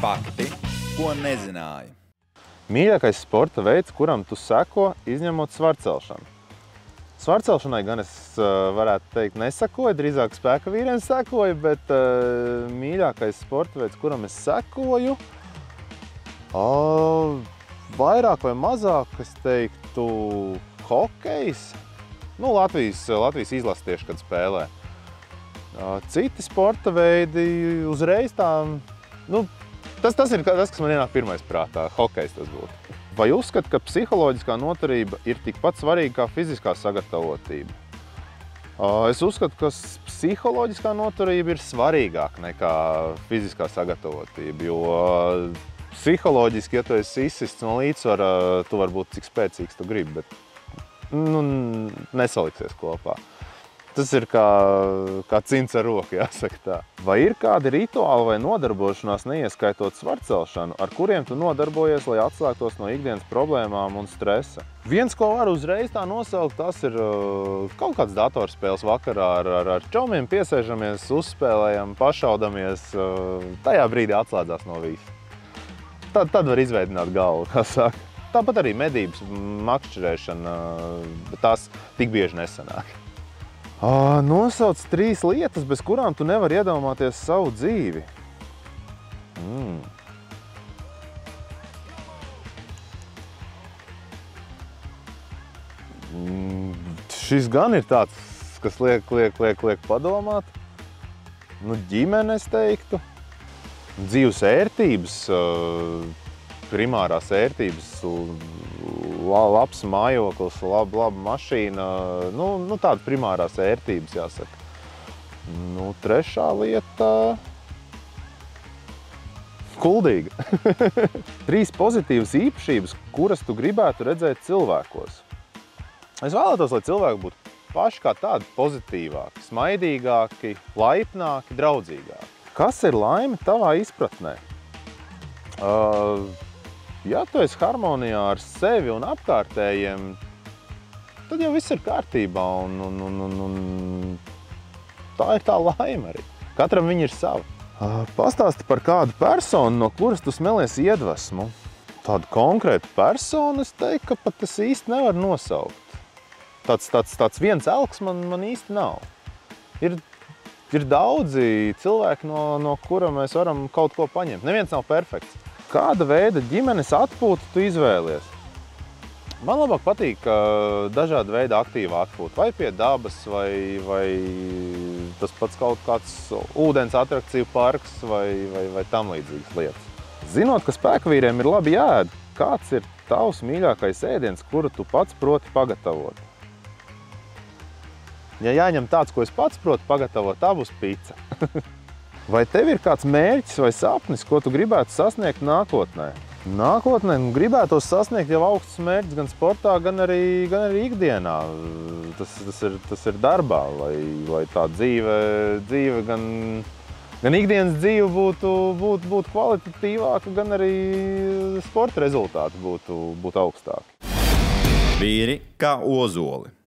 Fakti, ko nezināji. Mīļākais sporta veids, kuram tu seko, izņemot svarcelšanu. Svarcelšanai gan es varētu teikt nesakoju, drīzāk spēka vīriem sekoju, bet mīļākais sporta veids, kuram es sekoju, vairāk vai mazāk, es teiktu, hokejs. Nu, Latvijas izlase tieši, kad spēlē. Citi sporta veidi uzreiz tā, nu, tas ir tas, kas man ienāk pirmais prātā, hokejs tas būtu. Vai uzskat, ka psiholoģiskā noturība ir tikpat svarīga kā fiziskā sagatavotība? Es uzskatu, ka psiholoģiskā noturība ir svarīgāka nekā fiziskā sagatavotība, jo psiholoģiski, ja tu esi izsists no līdzsvara, tu vari būt cik spēcīgs tu gribi, bet nesaliksies kopā. Tas ir kā cints ar roku, jāsaka tā. Vai ir kādi rituāli vai nodarbošanās, neieskaitot svarcelšanu, ar kuriem tu nodarbojies, lai atslēgtos no ikdienas problēmām un stresa? Viens, ko varu uzreiz tā nosaukt, tas ir kaut kāds datorspēles vakarā ar čomiem piesēžamies, uzspēlējam, pašaudamies, tajā brīdī atslēdzās no visa. Tad var izveidināt galvu, kā saka. Tāpat arī medības, makšķerēšana, bet tās tik bieži nesanāk. Nosauc 3 lietas, bez kurām tu nevari iedomāties savu dzīvi. Šis gan ir tāds, kas liek padomāt. Nu, ģimene, es teiktu. Dzīves ērtības, primārās ērtības, labs mājoklis, laba mašīna, nu tāda primārās ērtības, jāsaka. Nu, trešā lieta – kuldīga. 3 pozitīvas īpašības, kuras tu gribētu redzēt cilvēkos. Es vēlētos, lai cilvēki būtu paši kā tādi pozitīvāki, smaidīgāki, laipnāki, draudzīgāki. Kas ir laime tavā izpratnē? Ja tu esi harmonijā ar sevi un apkārtējiem, tad jau viss ir kārtībā un tā ir tā laime arī. Katram viņa ir sava. Pastāsti par kādu personu, no kuras tu smelies iedvesmu. Tādu konkrētu personu, es teiktu, ka pat es īsti nevaru nosaukt. Tāds viens elks man īsti nav. Ir daudzi cilvēki, no kura mēs varam kaut ko paņemt. Neviens nav perfekts. Kāda veida ģimenes atpūtu tu izvēlies? Man labāk patīk dažāda veida aktīva atpūta. Vai pie dabas, vai tas pats kaut kāds ūdens atrakciju parks, vai tam līdzīgas lietas. Zinot, ka spēkavīriem ir labi jāēd, kāds ir tavs mīļākais ēdiens, kuru tu pats proti pagatavot? Ja jāņem tāds, ko es pats protu pagatavot, tā būs pica. Vai tev ir kāds mērķis vai sapnis, ko tu gribētu sasniegt nākotnē? Nākotnē gribētos sasniegt jau augstus mērķus gan sportā, gan arī ikdienā. Tas ir darbā, lai tā dzīve gan ikdienas dzīve būtu kvalitatīvāka, gan arī sporta rezultāti būtu augstāki. Vīri kā ozoli.